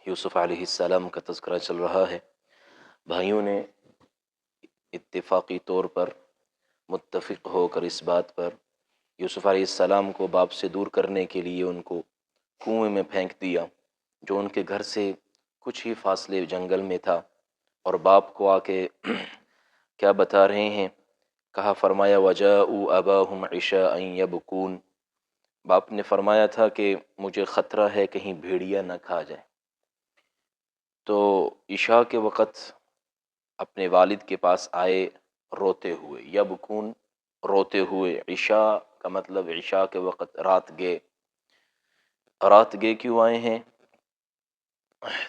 یوسف علیہ السلام کا تذکرہ چل رہا ہے۔ بھائیوں نے اتفاقی طور پر متفق ہو کر اس بات پر یوسف علیہ السلام کو باپ سے دور کرنے کے لیے ان کو کنویں میں پھینک دیا، جو ان کے گھر سے کچھ ہی فاصلے جنگل میں تھا، اور باپ کو آ کے کیا بتا رہے ہیں، کہا فرمایا وَجَاءُوا أَبَاهُمْ عِشَاءً يَبْكُونَ، باپ نے فرمایا تھا کہ مجھے خطرہ ہے کہیں بھیڑیا نہ کھا جائے۔ تو عشاء کے وقت اپنے والد کے پاس آئے روتے ہوئے، یبکون روتے ہوئے، عشاء کا مطلب عشاء کے وقت رات گئے کیوں آئے ہیں؟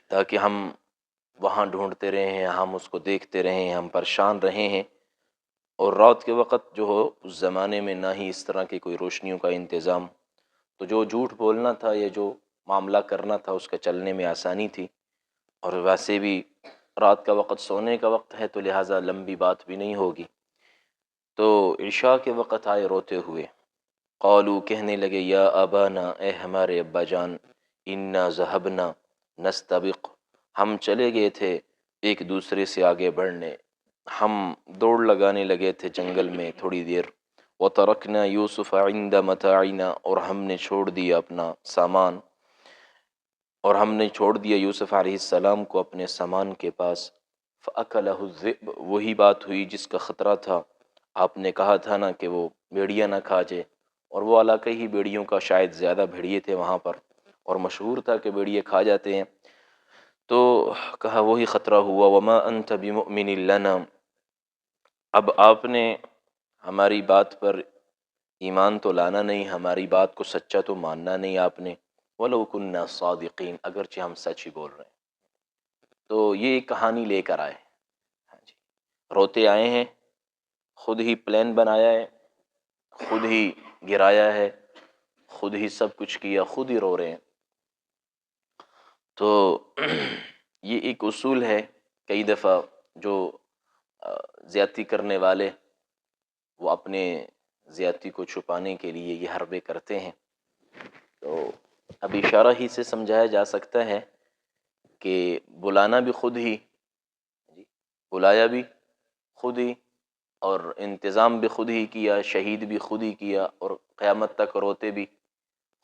تاکہ ہم وہاں ڈھونڈتے رہے ہیں، ہم اس کو دیکھتے رہے ہیں، ہم پریشان رہے ہیں، اور رات کے وقت جو ہو اس زمانے میں نہ ہی اس طرح کی کوئی روشنیوں کا انتظام، تو جو جھوٹ بولنا تھا یا جو معاملہ کرنا تھا اس کا چلنے میں آسانی تھی، اور ویسے بھی رات کا وقت سونے کا وقت ہے تو لہٰذا لمبی بات بھی نہیں ہوگی۔ تو عشاء کے وقت آئے روتے ہوئے، قالو کہنے لگے یا ابانا اے ہمارے ابا جان، انا ذہبنا نستبق ہم چلے گئے تھے ایک دوسرے سے آگے بڑھنے، ہم دوڑ لگانے لگے تھے جنگل میں تھوڑی دیر، وترکنا یوسف عند متاعنا اور ہم نے چھوڑ دیا اپنا سامان، اور ہم نے چھوڑ دیا یوسف علیہ السلام کو اپنے سامان کے پاس، فَأَكَلَهُ الذِّئْبُ وہی بات ہوئی جس کا خطرہ تھا، آپ نے کہا تھا نا کہ وہ بھیڑیا نہ کھا جائے، اور وہ علاقے ہی بھیڑیوں کا شاید زیادہ بھیڑیے تھے وہاں پر، اور مشہور تھا کہ بھیڑیے کھا جاتے ہیں، تو کہا وہی خطرہ ہوا، وَمَا أَنْتَ بِمُؤْمِنٍ لَنَا اب آپ نے ہماری بات پر ایمان تو لانا نہیں، ہماری بات کو سچا تو ماننا نہیں آپ نے، وَلَوْ كُنَّا صَادِقِينَ اگرچہ ہم سچ ہی بول رہے ہیں۔ تو یہ ایک کہانی لے کر آئے، ہاں جی، روتے آئے ہیں، خود ہی پلان بنایا ہے، خود ہی گرایا ہے، خود ہی سب کچھ کیا، خود ہی رو رہے ہیں۔ تو یہ ایک اصول ہے، کئی دفعہ جو زیادتی کرنے والے وہ اپنے زیادتی کو چھپانے کے لیے یہ حربے کرتے ہیں۔ تو اب اشارہ ہی سے سمجھایا جا سکتا ہے کہ بلانا بھی خود ہی، بلایا بھی خود ہی، اور انتظام بھی خود ہی کیا، شہید بھی خود ہی کیا، اور قیامت تک روتے بھی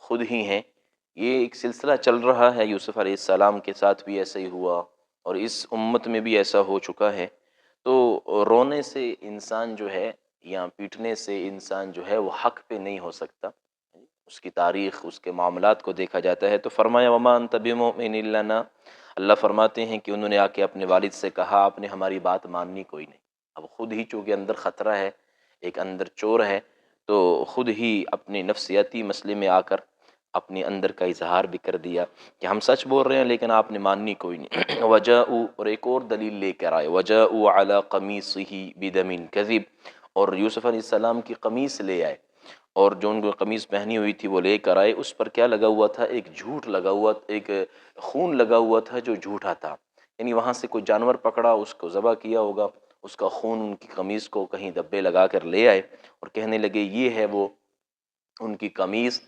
خود ہی ہیں۔ یہ ایک سلسلہ چل رہا ہے، یوسف علیہ السلام کے ساتھ بھی ایسا ہی ہوا، اور اس امت میں بھی ایسا ہو چکا ہے۔ تو رونے سے انسان جو ہے یا پیٹنے سے انسان جو ہے وہ حق پہ نہیں ہو سکتا، اس کی تاریخ، اس کے معاملات کو دیکھا جاتا ہے۔ تو فرمایا وما انت بمؤمن لنا، اللہ فرماتے ہیں کہ انہوں نے آ کے اپنے والد سے کہا آپ نے ہماری بات ماننی کوئی نہیں، اب خود ہی چونکہ اندر خطرہ ہے، ایک اندر چور ہے، تو خود ہی اپنے نفسیاتی مسئلے میں آ کر اپنے اندر کا اظہار بھی کر دیا کہ ہم سچ بول رہے ہیں لیکن آپ نے ماننی کوئی نہیں۔ وجاءوا اور ایک اور دلیل لے کر آئے، وجاءوا علی قمیصہ بدم کذب، اور یوسف علیہ السلام کی قمیص لے آئے، اور جو ان کو قمیص پہنی ہوئی تھی وہ لے کر آئے، اس پر کیا لگا ہوا تھا؟ ایک جھوٹ لگا ہوا، ایک خون لگا ہوا تھا جو جھوٹا تھا، یعنی وہاں سے کوئی جانور پکڑا، اس کو ذبح کیا ہوگا، اس کا خون ان کی قمیص کو کہیں دبے لگا کر لے آئے، اور کہنے لگے یہ ہے وہ ان کی قمیص،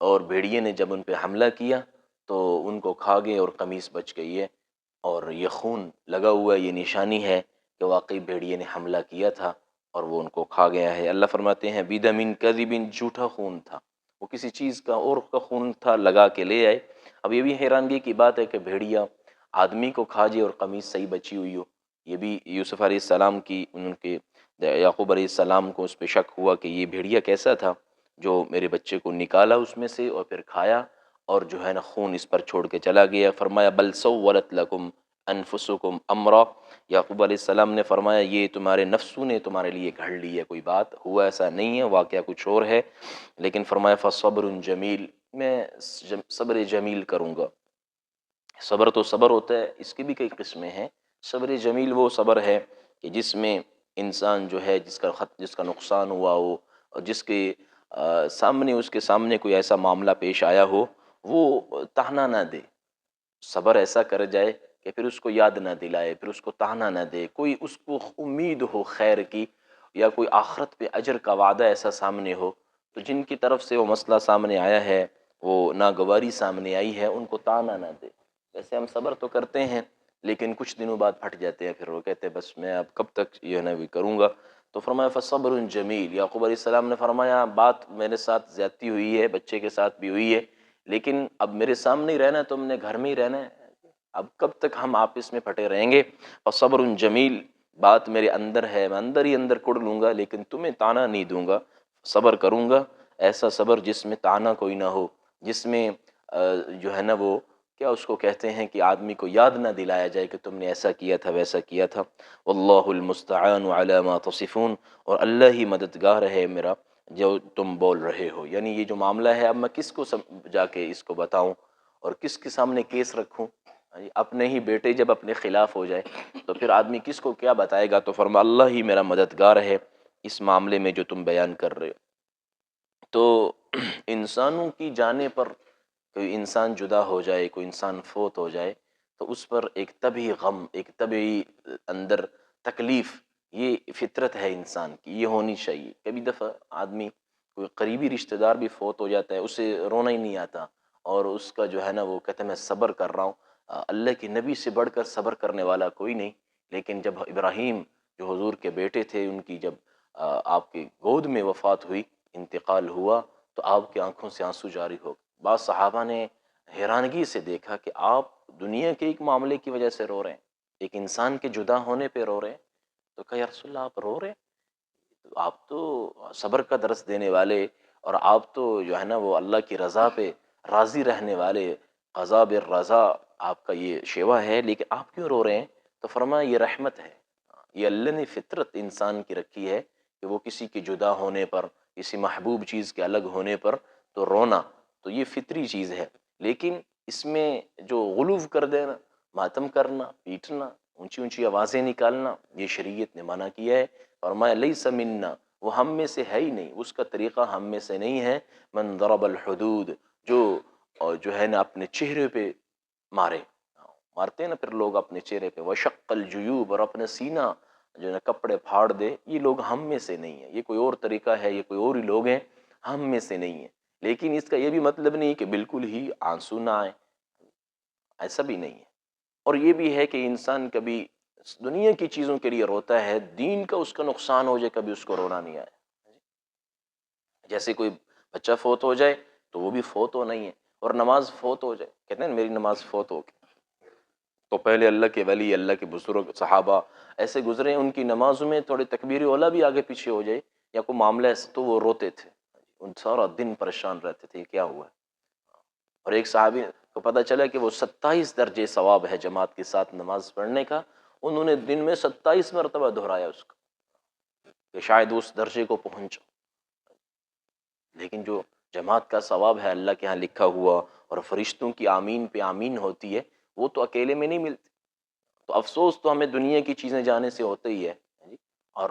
اور بھیڑیے نے جب ان پہ حملہ کیا تو ان کو کھا گئے اور قمیص بچ گئی ہے، اور یہ خون لگا ہوا ہے، یہ نشانی ہے کہ واقعی بھیڑیے نے حملہ کیا تھا اور وہ ان کو کھا گیا ہے۔ اللہ فرماتے ہیں بدم کذب، جھوٹا خون تھا، وہ کسی چیز کا اور کا خون تھا، لگا کے لے آئے۔ اب یہ بھی حیرانگی کی بات ہے کہ بھیڑیا آدمی کو کھا جائے اور قمیص صحیح بچی ہوئی ہو، یہ بھی یوسف علیہ السلام کی، ان کے یعقوب علیہ السلام کو اس پہ شک ہوا کہ یہ بھیڑیا کیسا تھا جو میرے بچے کو نکالا اس میں سے اور پھر کھایا، اور جو ہے نا خون اس پر چھوڑ کے چلا گیا۔ فرمایا بل سولت لکم انفسکم امرا، یعقوب علیہ السلام نے فرمایا یہ تمہارے نفسوں نے تمہارے لیے گھڑ لی ہے، کوئی بات ہوا ایسا نہیں ہے، واقعہ کچھ اور ہے، لیکن فرمایا فصبر جمیل، میں صبر جمیل کروں گا۔ صبر تو صبر ہوتا ہے، اس کی بھی کئی قسمیں ہیں۔ صبر جمیل وہ صبر ہے کہ جس میں انسان جو ہے جس کا نقصان ہوا ہو، اور جس کے سامنے اس کے سامنے کوئی ایسا معاملہ پیش آیا ہو وہ تانا نہ دے، صبر ایسا کر جائے کہ پھر اس کو یاد نہ دلائے، پھر اس کو تانا نہ دے، کوئی اس کو امید ہو خیر کی یا کوئی آخرت پہ اجر کا وعدہ ایسا سامنے ہو، تو جن کی طرف سے وہ مسئلہ سامنے آیا ہے، وہ ناگواری سامنے آئی ہے، ان کو تانا نہ دے، ویسے ہم صبر تو کرتے ہیں لیکن کچھ دنوں بعد پھٹ جاتے ہیں، پھر وہ کہتے ہیں بس میں اب کب تک یہ ہے نا بھی کروں گا. تو فرمایا فصبر جمیل. یعقوب علیہ السلام نے فرمایا بات میرے ساتھ زیادتی ہوئی ہے، بچے کے ساتھ بھی ہوئی ہے، لیکن اب میرے سامنے ہی رہنا ہے، تم نے گھر میں ہی رہنا ہے، اب کب تک ہم آپس میں پھٹے رہیں گے. فصبر جمیل، بات میرے اندر ہے، میں اندر ہی اندر کڑ لوں گا لیکن تمہیں تانا نہیں دوں گا، صبر کروں گا. ایسا صبر جس میں تانا کوئی نہ ہو، جس میں جو ہے نا وہ کیا اس کو کہتے ہیں کہ آدمی کو یاد نہ دلایا جائے کہ تم نے ایسا کیا تھا ویسا کیا تھا. واللہ المستعان علی ما تصفون، اور اللہ ہی مددگار ہے میرا جو تم بول رہے ہو. یعنی یہ جو معاملہ ہے اب میں کس کو جا کے اس کو بتاؤں اور کس کے سامنے کیس رکھوں. اپنے ہی بیٹے جب اپنے خلاف ہو جائے تو پھر آدمی کس کو کیا بتائے گا. تو فرما اللہ ہی میرا مددگار ہے اس معاملے میں جو تم بیان کر رہے ہو. تو انسانوں کی جانے پر کوئی انسان جدا ہو جائے، کوئی انسان فوت ہو جائے تو اس پر ایک طبعی غم، ایک طبعی اندر تکلیف، یہ فطرت ہے انسان کی، یہ ہونی چاہیے. کبھی دفعہ آدمی کوئی قریبی رشتہ دار بھی فوت ہو جاتا ہے، اسے رونا ہی نہیں آتا اور اس کا جو ہے نا وہ کہتا ہے میں صبر کر رہا ہوں. اللہ کے نبی سے بڑھ کر صبر کرنے والا کوئی نہیں. لیکن جب ابراہیم جو حضور کے بیٹے تھے، ان کی جب آپ کی گود میں وفات ہوئی، انتقال ہوا، تو آپ کی آنکھوں سے آنسو جاری ہو گئے. بعض صحابہ نے حیرانگی سے دیکھا کہ آپ دنیا کے ایک معاملے کی وجہ سے رو رہے ہیں، ایک انسان کے جدا ہونے پہ رو رہے ہیں. تو کہا یا رسول اللہ آپ رو رہے ہیں؟ آپ تو صبر کا درس دینے والے اور آپ تو جو ہے نا وہ اللہ کی رضا پہ راضی رہنے والے، قضا بالرضا آپ کا یہ شیوا ہے، لیکن آپ کیوں رو رہے ہیں؟ تو فرمایا یہ رحمت ہے، یہ اللہ نے فطرت انسان کی رکھی ہے کہ وہ کسی کے جدا ہونے پر، کسی محبوب چیز کے الگ ہونے پر تو رونا، تو یہ فطری چیز ہے. لیکن اس میں جو غلو کر دینا، ماتم کرنا، پیٹنا، اونچی اونچی آوازیں نکالنا، یہ شریعت نے منع کیا ہے. فرمایا لیس منا، وہ ہم میں سے ہے ہی نہیں، اس کا طریقہ ہم میں سے نہیں ہے. من ضرب الحدود، جو ہے نا اپنے چہرے پہ مارتے ہیں نا پھر لوگ اپنے چہرے پہ، وشق الجیوب، اور اپنے سینہ جو ہے نا کپڑے پھاڑ دے، یہ لوگ ہم میں سے نہیں ہیں. یہ کوئی اور طریقہ ہے، یہ کوئی اور ہی لوگ ہیں، ہم میں سے نہیں ہیں. لیکن اس کا یہ بھی مطلب نہیں کہ بالکل ہی آنسو نہ آئے، ایسا بھی نہیں ہے. اور یہ بھی ہے کہ انسان کبھی دنیا کی چیزوں کے لیے روتا ہے، دین کا اس کا نقصان ہو جائے کبھی اس کو رونا نہیں آئے. جیسے کوئی بچہ فوت ہو جائے تو وہ بھی فوت ہو نہیں ہے، اور نماز فوت ہو جائے، کہتے ہیں میری نماز فوت ہو گئی. تو پہلے اللہ کے ولی، اللہ کے بزرگ صحابہ ایسے گزرے، ان کی نمازوں میں تھوڑی تکبیر اولا بھی آگے پیچھے ہو جائے یا کوئی معاملہ ایسا تو وہ روتے تھے، ان سارا دن پریشان رہتے تھے یہ کیا ہوا ہے. اور ایک صحابی کو پتہ چلا کہ وہ 27 درجے ثواب ہے جماعت کے ساتھ نماز پڑھنے کا، انہوں نے دن میں 27 مرتبہ دہرایا اس کو کہ شاید اس درجے کو پہنچو. لیکن جو جماعت کا ثواب ہے اللہ کے ہاں لکھا ہوا اور فرشتوں کی آمین پہ آمین ہوتی ہے، وہ تو اکیلے میں نہیں ملتی. تو افسوس تو ہمیں دنیا کی چیزیں جانے سے ہوتا ہی ہے، اور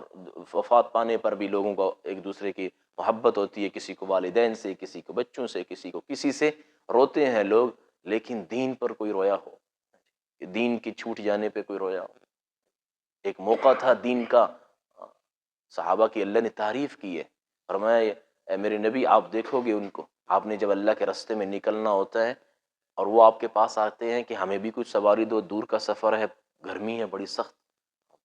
وفات پانے پر بھی لوگوں کو ایک دوسرے کی محبت ہوتی ہے، کسی کو والدین سے، کسی کو بچوں سے، کسی کو کسی سے، روتے ہیں لوگ. لیکن دین پر کوئی رویا ہو، دین کی چھوٹ جانے پہ کوئی رویا ہو. ایک موقع تھا دین کا، صحابہ کی اللہ نے تعریف کی ہے. فرمایا اے میرے نبی آپ دیکھو گے ان کو، آپ نے جب اللہ کے راستے میں نکلنا ہوتا ہے اور وہ آپ کے پاس آتے ہیں کہ ہمیں بھی کچھ سواری دو، دور کا سفر ہے، گرمی ہے بڑی سخت،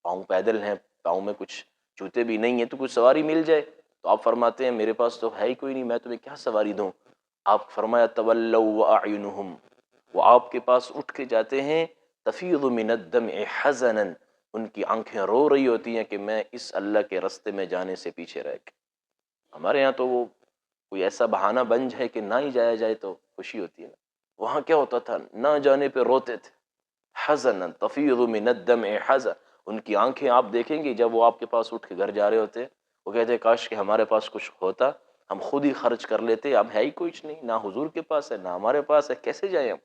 پاؤں پیدل ہیں، پاؤں میں کچھ جوتے بھی نہیں ہیں، تو کچھ سواری مل جائے. تو آپ فرماتے ہیں میرے پاس تو ہے ہی کوئی نہیں، میں تمہیں کیا سواری دوں. آپ فرمایا تولوا واعینہم، وہ آپ کے پاس اٹھ کے جاتے ہیں، تفیض من الدمع حزنا، ان کی آنکھیں رو رہی ہوتی ہیں کہ میں اس اللہ کے راستے میں جانے سے پیچھے رہ گیا. ہمارے ہاں تو وہ کوئی ایسا بہانہ بن جائے کہ نہ ہی جایا جائے تو خوشی ہوتی ہے نا. وہاں کیا ہوتا تھا، نہ جانے پہ روتے تھے. حزنا تفیض من الدمع حزن، ان کی آنکھیں آپ دیکھیں گے جب وہ آپ کے پاس اٹھ کے گھر جا رہے ہوتے، وہ کہتے ہیں کاش کہ ہمارے پاس کچھ ہوتا، ہم خود ہی خرچ کر لیتے، اب ہے ہی کچھ نہیں، نہ حضور کے پاس ہے نہ ہمارے پاس ہے، کیسے جائیں ہم.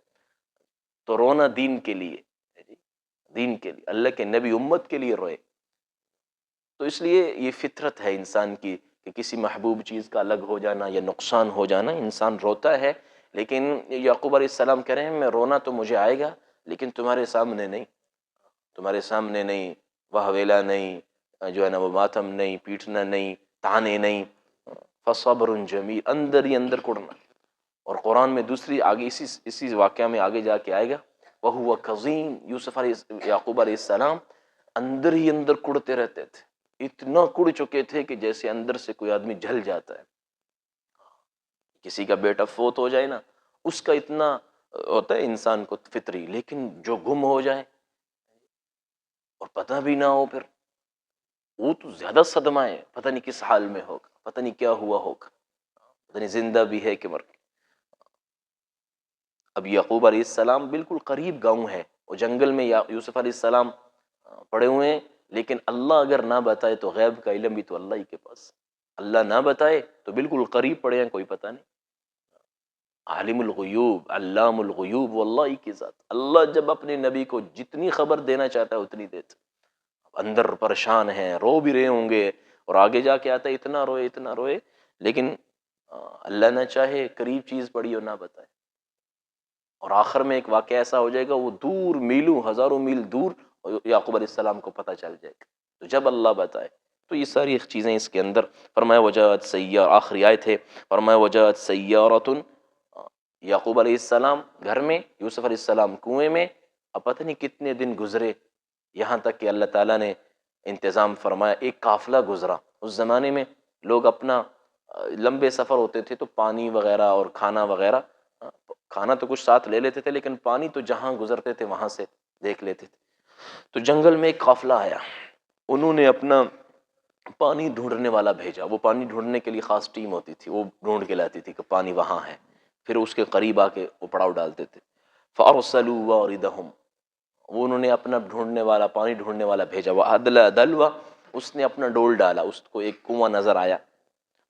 تو رونا دین کے لیے، دین کے لیے، اللہ کے نبی امت کے لیے روئے. تو اس لیے یہ فطرت ہے انسان کی کہ کسی محبوب چیز کا الگ ہو جانا یا نقصان ہو جانا انسان روتا ہے. لیکن یعقوب علیہ السلام کہہ رہے ہیں میں رونا تو مجھے آئے گا لیکن تمہارے سامنے نہیں، تمہارے سامنے نہیں، واہ نہیں، جو ہے نا وہ ماتم نہیں، پیٹنا نہیں، تانے نہیں. فصبر جمیل، اندر ہی اندر کڑنا. اور قرآن میں دوسری آگے اسی واقعہ میں آگے جا کے آئے گا وہو کظیم، یوسف یعقوب علیہ السلام اندر ہی اندر کڑتے رہتے تھے، اتنا کڑ چکے تھے کہ جیسے اندر سے کوئی آدمی جل جاتا ہے. کسی کا بیٹا فوت ہو جائے نا، اس کا اتنا ہوتا ہے انسان کو فطری، لیکن جو گم ہو جائے اور پتہ بھی نہ ہو، پھر وہ تو زیادہ صدمہ ہے، پتہ نہیں کس حال میں ہوگا، پتہ نہیں کیا ہوا ہوگا، پتہ نہیں زندہ بھی ہے کہ مر گیا. اب یعقوب علیہ السلام بالکل قریب گاؤں ہے، وہ جنگل میں یوسف علیہ السلام پڑے ہوئے ہیں، لیکن اللہ اگر نہ بتائے تو غیب کا علم بھی تو اللہ ہی کے پاس، اللہ نہ بتائے تو بالکل قریب پڑے ہیں، کوئی پتہ نہیں. عالم الغیوب علام الغیوب واللہ ہی کی ذات، اللہ جب اپنے نبی کو جتنی خبر دینا چاہتا ہے اتنی دیتا. اندر پریشان ہیں، رو بھی رہے ہوں گے، اور آگے جا کے آتا ہے اتنا روئے، لیکن اللہ نہ چاہے قریب چیز پڑی اور نہ بتائے، اور آخر میں ایک واقعہ ایسا ہو جائے گا، وہ دور میلوں ہزاروں میل دور یعقوب علیہ السلام کو پتہ چل جائے گا، تو جب اللہ بتائے. تو یہ ساری چیزیں اس کے اندر. فرمایا وجاءت سیارہ، آخری آیت ہے، فرمایا وجاءت سیارۃ، یعقوب علیہ السلام گھر میں، یوسف علیہ السلام کنویں میں. اب پتہ نہیں کتنے دن گزرے، یہاں تک کہ اللہ تعالیٰ نے انتظام فرمایا، ایک قافلہ گزرا. اس زمانے میں لوگ اپنا لمبے سفر ہوتے تھے تو پانی وغیرہ اور کھانا وغیرہ، کھانا تو کچھ ساتھ لے لیتے تھے لیکن پانی تو جہاں گزرتے تھے وہاں سے دیکھ لیتے تھے. تو جنگل میں ایک قافلہ آیا، انہوں نے اپنا پانی ڈھونڈنے والا بھیجا. وہ پانی ڈھونڈنے کے لیے خاص ٹیم ہوتی تھی، وہ ڈھونڈ کے لاتی تھی کہ پانی وہاں ہے، پھر اس کے قریب آ کے وہ پڑاؤ ڈالتے تھے. فَأَرْسَلُوا وَارِدَهُمْ، وہ انہوں نے اپنا ڈھونڈنے والا، پانی ڈھونڈنے والا بھیجا. وَأَدْلَىٰ دَلْوَىٰ، اس نے اپنا ڈول ڈالا، اس کو ایک کنواں نظر آیا.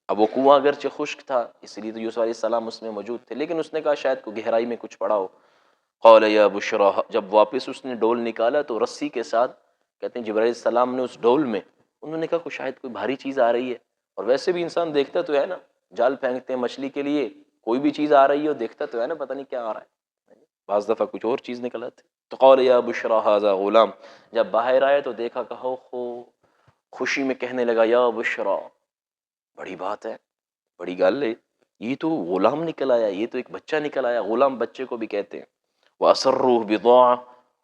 اب وہ کنواں اگرچہ خشک تھا، اس لیے تو یوسف علیہ السلام اس میں موجود تھے، لیکن اس نے کہا شاید کو گہرائی میں کچھ پڑا ہو. قال یا بشرا، جب واپس اس نے ڈول نکالا تو رسی کے ساتھ، کہتے ہیں جبرائیل السلام نے اس ڈول میں، انہوں نے کہا کہ شاید کوئی بھاری چیز آ رہی ہے. اور ویسے بھی انسان دیکھتا تو ہے نا، جال پھینکتے ہیں مچھلی کے لیے، کوئی بھی چیز آ رہی ہو دیکھتا تو ہے نا، پتہ نہیں کیا آ رہا ہے، بعض دفعہ کچھ اور چیز نکل آتی. تو قال یا بشرا ھذا غلام، جب باہر آئے تو دیکھا کہ ہو خوشی میں کہنے لگا یا بشرا، بڑی بات ہے، بڑی گل ہے، یہ تو غلام نکل آیا، یہ تو ایک بچہ نکل آیا. غلام بچے کو بھی کہتے ہیں. وَأَسَرُّوهُ بِضَاعَةً،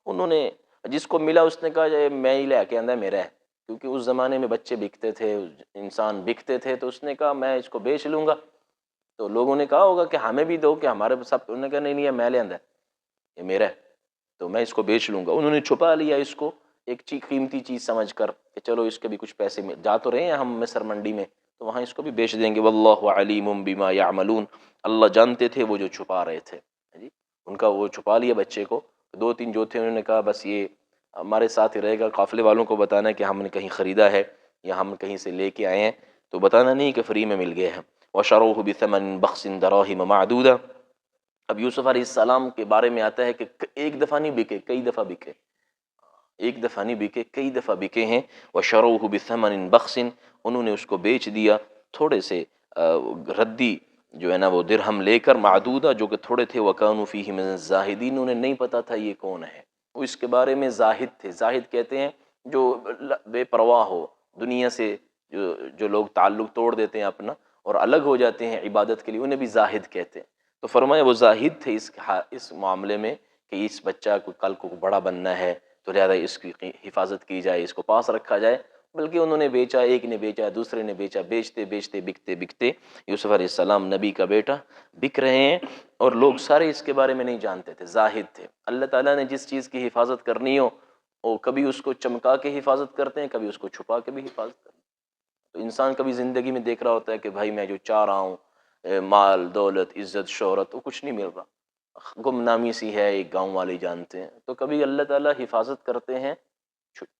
انہوں نے جس کو ملا اس نے کہا یہ میں ہی لے کے آندا میرا ہے، کیونکہ اس زمانے میں بچے بکتے تھے، انسان بکتے تھے، تو اس نے کہا میں اس کو بیچ لوں گا. تو لوگوں نے کہا ہوگا کہ ہمیں بھی دو، کہ ہمارے سب، انہوں نے کہا نہیں یہ میں لے آندا ہے، یہ میرا ہے، تو میں اس کو بیچ لوں گا. انہوں نے چھپا لیا اس کو ایک قیمتی چیز سمجھ کر کہ چلو اس کے بھی کچھ پیسے جا تو رہے ہیں ہم مصر منڈی میں، تو وہاں اس کو بھی بیچ دیں گے. واللہ علیم بما یعملون، اللہ جانتے تھے وہ جو چھپا رہے تھے. جی ان کا وہ چھپا لیا بچے کو. دو تین جو تھے انہوں نے کہا بس یہ ہمارے ساتھ ہی رہے گا، قافلے والوں کو بتانا ہے کہ ہم نے کہیں خریدا ہے یا ہم کہیں سے لے کے آئے ہیں، تو بتانا نہیں کہ فری میں مل گئے ہیں. وَشَرَوْهُ بِثَمَنٍ بَخْسٍ دَرَاهِمَ مَعْدُودَةٍ، اب یوسف علیہ السلام کے بارے میں آتا ہے کہ ایک دفعہ نہیں بکے، کئی دفعہ بکے، ایک دفعہ نہیں بکے، کئی دفعہ بکے ہیں. وَشَرَوْهُ بِثَمَنٍ بَخْسٍ، انہوں نے اس کو بیچ دیا تھوڑے سے ردی جو ہے نا وہ درہم لے کر، معدودہ جو کہ تھوڑے تھے. وَكَانُوا فِيهِ مِنَ الزَّاهِدِينَ، انہیں نہیں پتا تھا یہ کون ہے، وہ اس کے بارے میں زاہد تھے. زاہد کہتے ہیں جو بے پرواہ ہو دنیا سے، جو لوگ تعلق توڑ دیتے ہیں اپنا اور الگ ہو جاتے ہیں عبادت کے لیے، انہیں بھی زاہد کہتے ہیں. تو فرمایا وہ زاہد تھے اس معاملے میں کہ اس بچہ کو کل کو بڑا بننا ہے تو لہذا اس کی حفاظت کی جائے، اس کو پاس رکھا جائے. بلکہ انہوں نے بیچا، ایک نے بیچا، دوسرے نے بیچا، بیچتے بیچتے بکتے بکتے یوسف علیہ السلام نبی کا بیٹا بک رہے ہیں، اور لوگ سارے اس کے بارے میں نہیں جانتے تھے، زاہد تھے. اللہ تعالیٰ نے جس چیز کی حفاظت کرنی ہو وہ کبھی اس کو چمکا کے حفاظت کرتے ہیں، کبھی اس کو چھپا کے بھی حفاظت کرتے ہیں. تو انسان کبھی زندگی میں دیکھ رہا ہوتا ہے کہ بھائی میں جو چاہ رہا ہوں، مال دولت عزت شہرت، وہ کچھ نہیں مل رہا، گمنامی سی ہے، ایک گاؤں والے جانتے ہیں. تو کبھی اللہ تعالیٰ حفاظت کرتے ہیں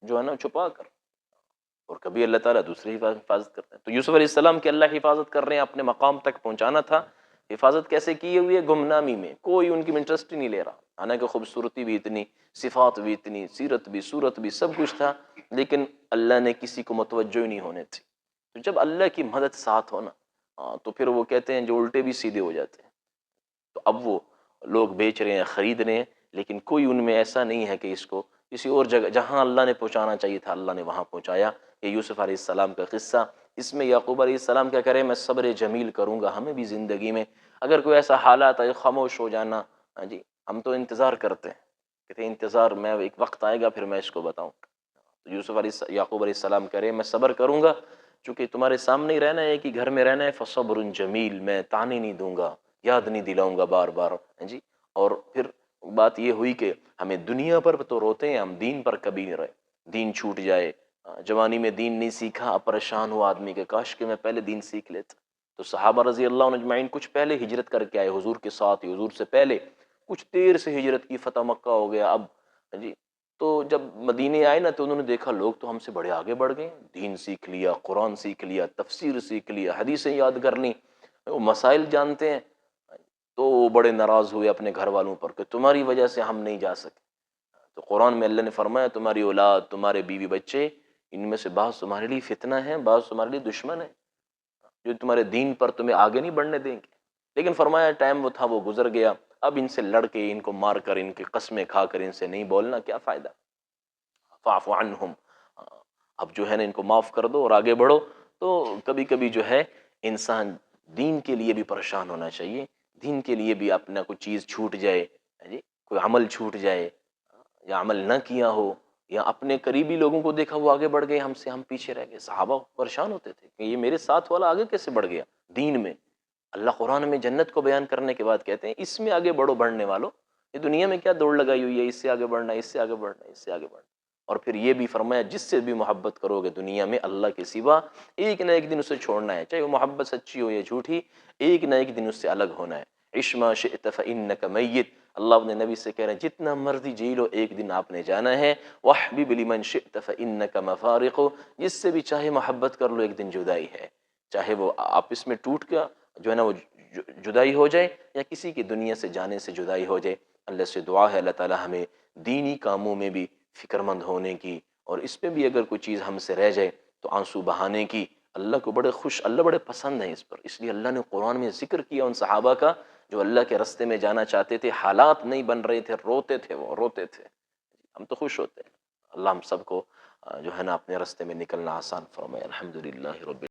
جو ہے نا چھپا کر، اور کبھی اللہ تعالیٰ دوسری حفاظت کرتے ہیں. تو یوسف علیہ السلام کی اللہ حفاظت کر رہے ہیں، اپنے مقام تک پہنچانا تھا. حفاظت کیسے کی ہوئی ہے؟ گمنامی میں، کوئی ان کی انٹرسٹ ہی نہیں لے رہا. حالانکہ خوبصورتی بھی اتنی، صفات بھی اتنی، سیرت بھی، صورت بھی، سب کچھ تھا، لیکن اللہ نے کسی کو متوجہ ہی نہیں ہونے تھی. تو جب اللہ کی مدد ساتھ ہونا، تو پھر وہ کہتے ہیں جو الٹے بھی سیدھے ہو جاتے ہیں. تو اب وہ لوگ بیچ رہے ہیں، خرید رہے ہیں، لیکن کوئی ان میں ایسا نہیں ہے کہ اس کو کسی اور جگہ، جہاں اللہ نے پہنچانا چاہیے تھا اللہ نے وہاں پہنچایا. یہ یوسف علیہ السلام کا قصہ. اس میں یعقوب علیہ السلام کیا کرے؟ میں صبر جمیل کروں گا. ہمیں بھی زندگی میں اگر کوئی ایسا حالات آئے، خاموش ہو جانا. ہاں جی، ہم تو انتظار کرتے ہیں کہتے ہیں انتظار، میں ایک وقت آئے گا پھر میں اس کو بتاؤں. تو یعقوب علیہ السلام کہہ رہے ہیں میں صبر کروں گا، چونکہ تمہارے سامنے ہی رہنا ہے، ایک ہی گھر میں رہنا ہے. فصبر جمیل، میں تانے نہیں دوں گا، یاد نہیں دلاؤں گا بار بار. جی. اور پھر بات یہ ہوئی کہ ہمیں دنیا پر تو روتے ہیں، ہم دین پر کبھی نہیں رہے. دین چھوٹ جائے، جوانی میں دین نہیں سیکھا، اب پریشان ہوا آدمی کہ کاش کہ میں پہلے دین سیکھ لیتا. تو صحابہ رضی اللہ عنہ اجمعین کچھ پہلے ہجرت کر کے آئے حضور کے ساتھ، حضور سے پہلے کچھ دیر سے ہجرت کی، فتح مکہ ہو گیا اب. جی. تو جب مدینے آئے نا تو انہوں نے دیکھا لوگ تو ہم سے بڑے آگے بڑھ گئے، دین سیکھ لیا، قرآن سیکھ لیا، تفسیر سیکھ لیا، حدیثیں یاد کر لیں، وہ مسائل جانتے ہیں. تو وہ بڑے ناراض ہوئے اپنے گھر والوں پر کہ تمہاری وجہ سے ہم نہیں جا سکے. تو قرآن میں اللہ نے فرمایا تمہاری اولاد، تمہارے بیوی بچے، ان میں سے بعض تمہارے لیے فتنہ ہیں، بعض تمہارے لیے دشمن ہیں، جو تمہارے دین پر تمہیں آگے نہیں بڑھنے دیں گے. لیکن فرمایا ٹائم وہ تھا، وہ گزر گیا. اب ان سے لڑ کے، ان کو مار کر، ان کی قسمیں کھا کر ان سے نہیں بولنا، کیا فائدہ. فاعف عنہم، اب جو ہے نا ان کو معاف کر دو اور آگے بڑھو. تو کبھی کبھی جو ہے انسان دین کے لیے بھی پریشان ہونا چاہیے، دین کے لیے بھی اپنا کوئی چیز چھوٹ جائے، جی کوئی عمل چھوٹ جائے یا عمل نہ کیا ہو، یا اپنے قریبی لوگوں کو دیکھا وہ آگے بڑھ گئے، ہم سے ہم پیچھے رہ گئے. صحابہ پریشان ہوتے تھے کہ یہ میرے ساتھ والا آگے کیسے بڑھ گیا دین میں. اللہ قرآن میں جنت کو بیان کرنے کے بعد کہتے ہیں اس میں آگے بڑھو بڑھنے والو، یہ دنیا میں کیا دوڑ لگائی ہوئی ہے، اس سے آگے بڑھنا، اس سے آگے بڑھنا، اس سے آگے بڑھنا. اور پھر یہ بھی فرمایا جس سے بھی محبت کرو گے دنیا میں اللہ کے سوا، ایک نہ ایک دن اسے چھوڑنا ہے، چاہے وہ محبت سچی ہو یا جھوٹی، ایک نہ ایک دن اس سے الگ ہونا ہے. عش ما شئت فإنک میت، اللہ اپنے نبی سے کہہ رہے ہیں جتنا مرضی جی لو، ایک دن آپ نے جانا ہے. واحبب لمن شئت فإنک مفارق، جس سے بھی چاہے محبت کر لو، ایک دن جدائی ہے. چاہے وہ آپس میں ٹوٹ کا جو ہے نا وہ جدائی ہو جائے، یا کسی کی دنیا سے جانے سے جدائی ہو جائے. اللہ سے دعا ہے اللہ تعالی ہمیں دینی کاموں میں بھی فکر مند ہونے کی، اور اس میں بھی اگر کوئی چیز ہم سے رہ جائے تو آنسو بہانے کی. اللہ کو بڑے خوش، اللہ بڑے پسند ہیں اس پر. اس لیے اللہ نے قرآن میں ذکر کیا ان صحابہ کا جو اللہ کے راستے میں جانا چاہتے تھے، حالات نہیں بن رہے تھے، روتے تھے، وہ روتے تھے. ہم تو خوش ہوتے ہیں. اللہ ہم سب کو جو ہے نا اپنے راستے میں نکلنا آسان فرمائے. الحمدللہ رب